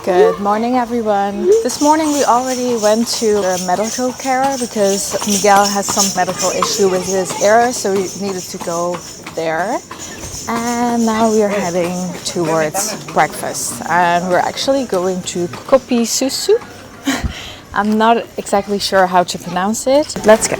Good morning, everyone. This morning we already went to the medical care because Miguel has some medical issue with his ear, so we needed to go there. And now we are heading towards breakfast, and we're actually going to Kopi Susu. I'm not exactly sure how to pronounce it. Let's go.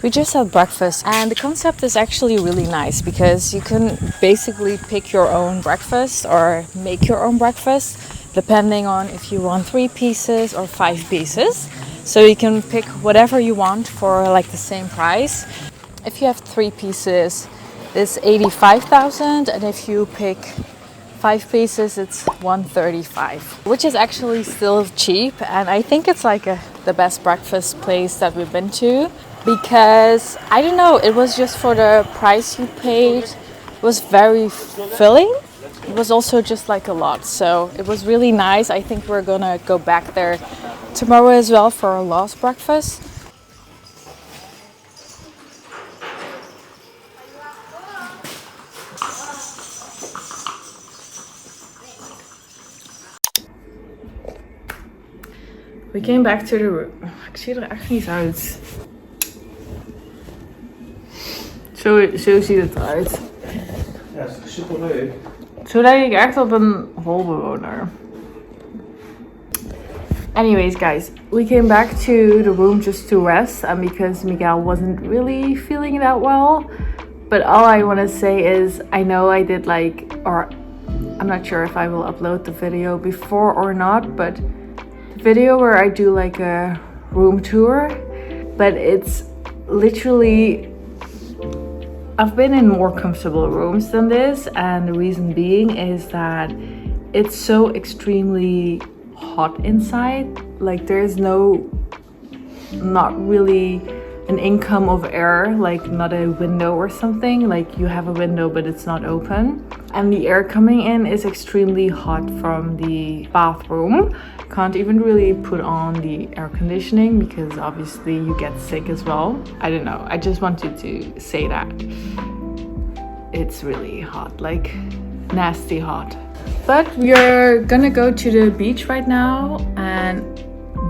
We just had breakfast, and the concept is actually really nice because you can basically pick your own breakfast or make your own breakfast depending on if you want 3 pieces or 5 pieces. So you can pick whatever you want for like the same price. If you have 3 pieces, it's 85,000, and if you pick 5 pieces, it's 135, which is actually still cheap. And I think it's like the best breakfast place that we've been to. Because, I don't know, it was just for the price you paid. It was very filling. It was also just like a lot. So it was really nice. I think we're gonna go back there tomorrow as well for our last breakfast. We came back to the room. Ik zie er echt niet uit. Zo ziet het eruit. Ja, dat is super leuk. Zo lijk ik echt op een holbewoner. Anyways, guys, we came back to the room just to rest, and because Miguel wasn't really feeling that well. But all I want to say is, I know I did I'm not sure if I will upload the video before or not, but the video where I do like a room tour, but it's literally, I've been in more comfortable rooms than this, and the reason being is that it's so extremely hot inside. Like there's not really an income of air, like not a window or something. Like you have a window but it's not open, and the air coming in is extremely hot from the bathroom. Can't even really put on the air conditioning because obviously you get sick as well. I don't know, I just wanted to say that it's really hot, like nasty hot. But we're gonna go to the beach right now, and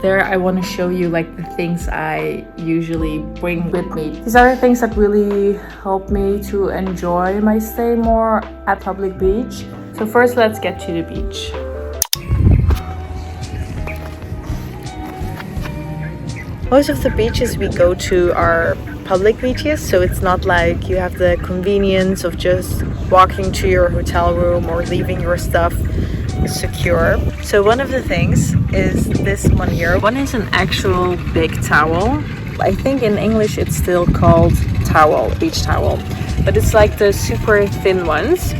there I want to show you like the things I usually bring with me. These are the things that really help me to enjoy my stay more at public beach. So first let's get to the beach. Most of the beaches we go to are public beaches, so it's not like you have the convenience of just walking to your hotel room or leaving your stuff secure. So one of the things is this one here. One is an actual big towel. I think in English it's still called towel, beach towel, but it's like the super thin ones.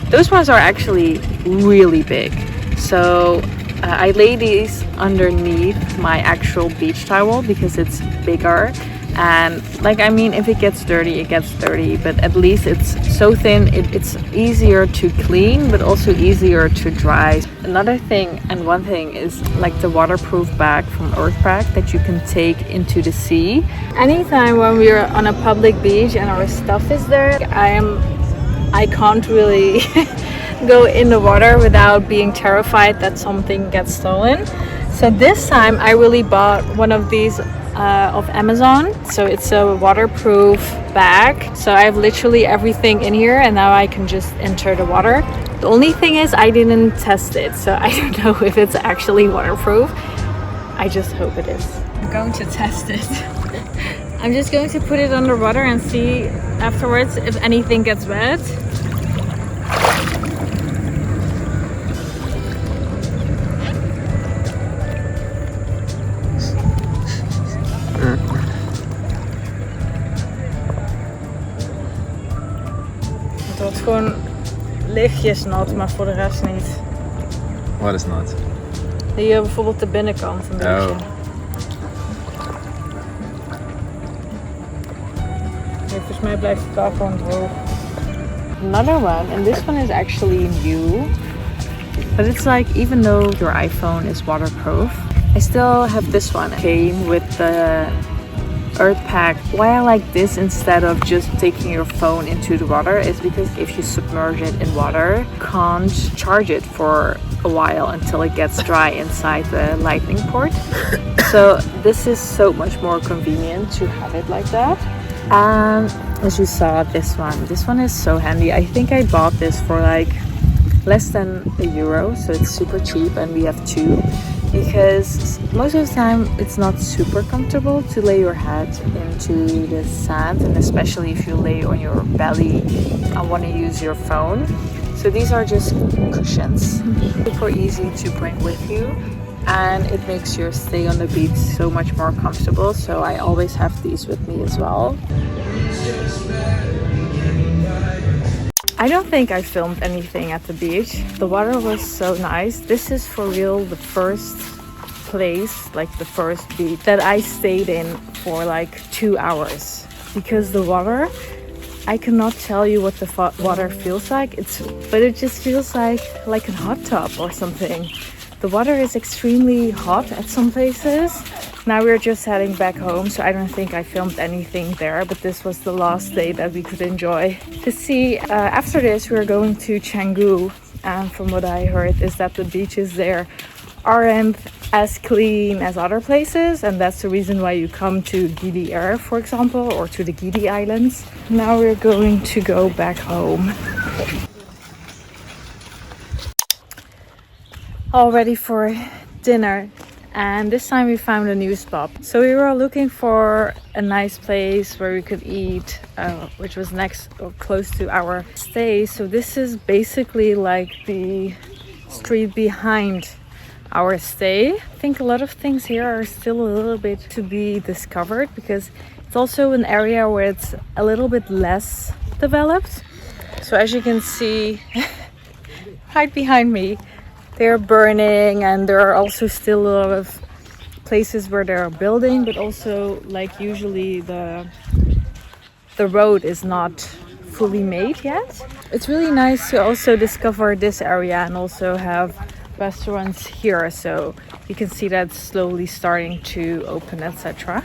Those ones are actually really big. So I lay these underneath my actual beach towel because it's bigger, and if it gets dirty, it gets dirty, but at least it's so thin, it's easier to clean but also easier to dry. Another thing, and one thing, is like the waterproof bag from Earthpack that you can take into the sea. Anytime when we're on a public beach and our stuff is there, I can't really go in the water without being terrified that something gets stolen. So this time I really bought one of these of Amazon. So it's a waterproof bag. So I have literally everything in here, and now I can just enter the water. The only thing is I didn't test it, so I don't know if it's actually waterproof. I just hope it is. I'm going to test it. I'm just going to put it underwater and see afterwards if anything gets wet. Het wordt gewoon lichtjes nat, maar voor de rest niet. Wat is nat? Hier bijvoorbeeld de binnenkant een beetje. Nee, volgens mij blijft het daar gewoon droog. Another one, and this one is actually new. But it's like, even though your iPhone is waterproof, I still have this one. It came with the Earth Pack. Why I like this instead of just taking your phone into the water is because if you submerge it in water, you can't charge it for a while until it gets dry inside the lightning port. So this is so much more convenient to have it like that. And as you saw, this one is so handy. I think I bought this for like less than €1, so it's super cheap, and we have two because most of the time it's not super comfortable to lay your head into the sand, and especially if you lay on your belly and want to use your phone. So these are just cushions, super easy to bring with you, and it makes your stay on the beach so much more comfortable. So I always have these with me as well. I don't think I filmed anything at the beach. The water was so nice. This is for real the first place, like the first beach that I stayed in for like 2 hours. Because the water, I cannot tell you what the water feels like. But it just feels like a hot tub or something. The water is extremely hot at some places. Now we're just heading back home, so I don't think I filmed anything there, but this was the last day that we could enjoy the sea. After this, we're going to Canggu, and from what I heard is that the beaches there aren't as clean as other places, and that's the reason why you come to GILI, for example, or to the GILI Islands. Now we're going to go back home. All ready for dinner. And this time we found a new spot. So we were looking for a nice place where we could eat, which was next or close to our stay. So this is basically like the street behind our stay. I think a lot of things here are still a little bit to be discovered because it's also an area where it's a little bit less developed. So as you can see, right behind me, they're burning, and there are also still a lot of places where they're building, but also like usually the road is not fully made yet. It's really nice to also discover this area and also have restaurants here, so you can see that slowly starting to open, etc.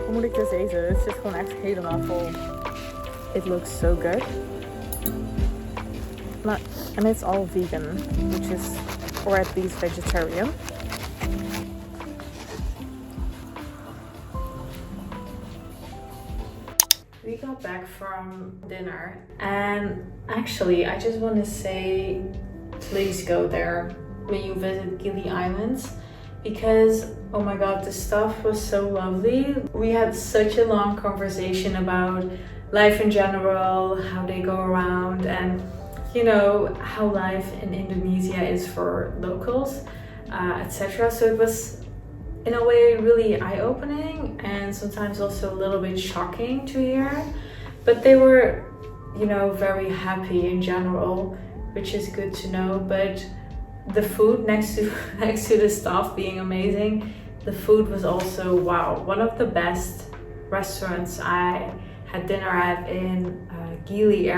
Hoe moet ik dit eten? Het zit gewoon echt helemaal vol. It looks so good. And it's all vegan, which is, or at least vegetarian. We got back from dinner, and actually I just want to say please go there when you visit GILI Islands, because oh my god, the stuff was so lovely. We had such a long conversation about life in general, how they go around, and you know how life in Indonesia is for locals, etc. So it was in a way really eye-opening and sometimes also a little bit shocking to hear, but they were, you know, very happy in general, which is good to know. But the food, next to the stuff being amazing, the food was also wow. One of the best restaurants I had dinner at in GILI.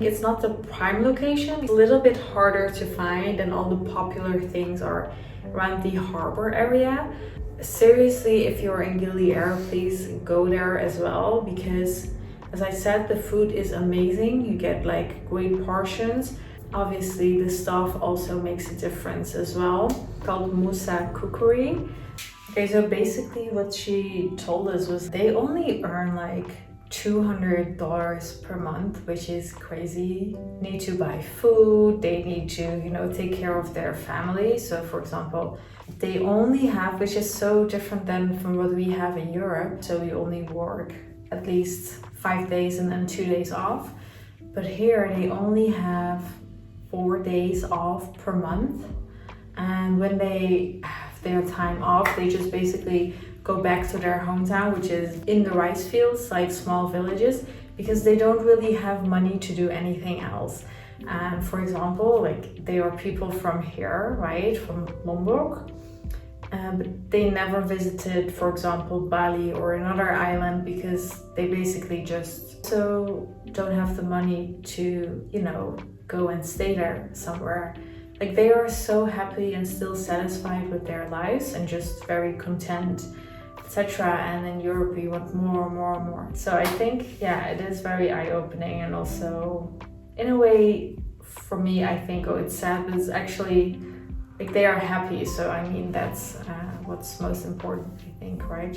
It's not the prime location, it's a little bit harder to find, and all the popular things are around the harbor area. Seriously, if you're in GILI, please go there as well, because as I said, the food is amazing. You get like great portions. Obviously the staff also makes a difference as well. It's called Musa Cookery. Okay, so basically what she told us was they only earn like $200 per month, which is crazy. Need to buy food, they need to, take care of their family. So for example, they only have, which is so different than from what we have in Europe. So we only work at least 5 days and then 2 days off. But here they only have 4 days off per month. And when they have their time off, they just basically go back to their hometown, which is in the rice fields, like small villages, because they don't really have money to do anything else. And for example, like they are people from here, right, from Lombok, but they never visited, for example, Bali or another island because they basically just so don't have the money to, go and stay there somewhere. Like they are so happy and still satisfied with their lives and just very content, etc. And in Europe we want more and more and more. So I think, it is very eye-opening, and also in a way for me, I think, it's sad, but it's actually like they are happy. So I mean, that's what's most important, I think, right?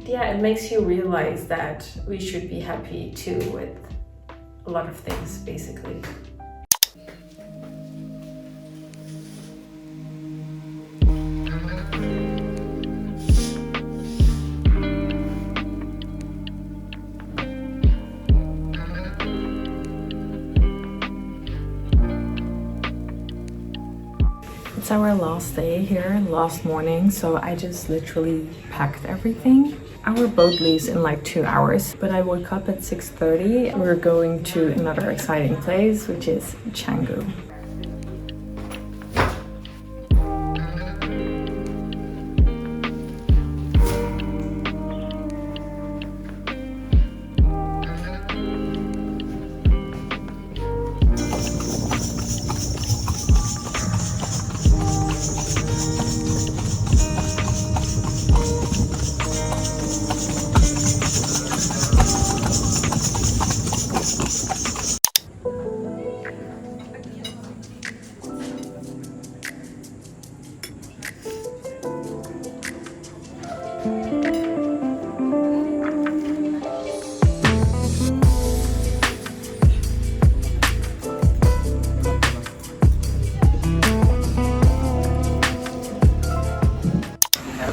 It makes you realize that we should be happy too with a lot of things, basically. It's our last day here, last morning, so I just literally packed everything. Our boat leaves in like 2 hours, but I woke up at 6:30. We're going to another exciting place, which is Canggu.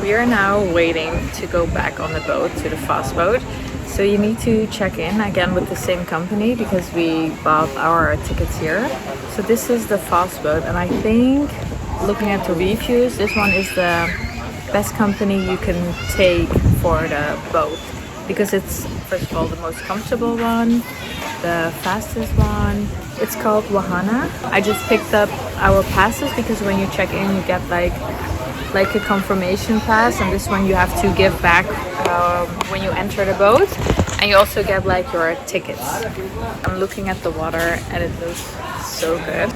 We are now waiting to go back on the boat, to the fast boat. So you need to check in again with the same company because we bought our tickets here. So this is the fast boat, and I think looking at the reviews, this one is the best company you can take for the boat because it's, first of all, the most comfortable one, the fastest one. It's called Wahana. I just picked up our passes because when you check in, you get like a confirmation pass, and this one you have to give back when you enter the boat, and you also get like your tickets. I'm looking at the water and it looks so good.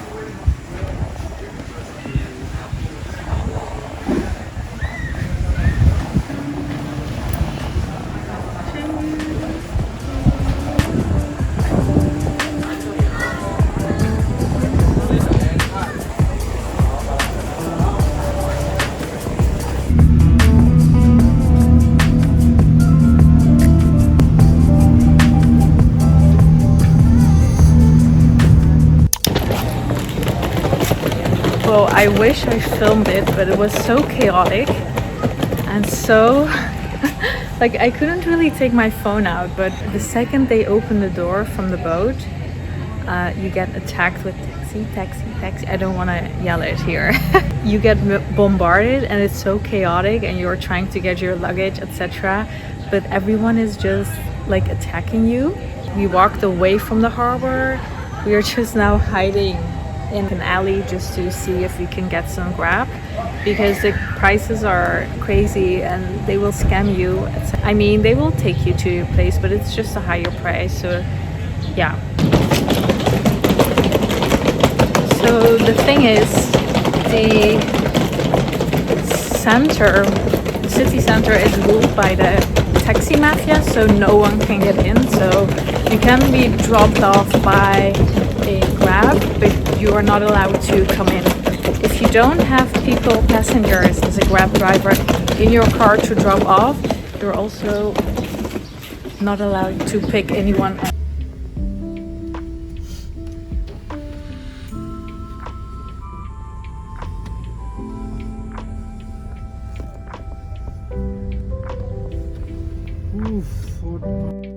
Well, I wish I filmed it, but it was so chaotic and so like I couldn't really take my phone out. But the second they open the door from the boat, you get attacked with taxi. I don't want to yell it here. You get bombarded and it's so chaotic, and you're trying to get your luggage, etc. But everyone is just like attacking you. We walked away from the harbor. We are just now hiding in an alley just to see if we can get some grab, because the prices are crazy and they will scam you. I mean, they will take you to your place, but it's just a higher price. So yeah. So the thing is, the city center is ruled by the taxi mafia, so no one can get in. So you can be dropped off by a Grab, but you are not allowed to come in. If you don't have passengers as a Grab driver in your car to drop off, you're also not allowed to pick anyone. Oof, what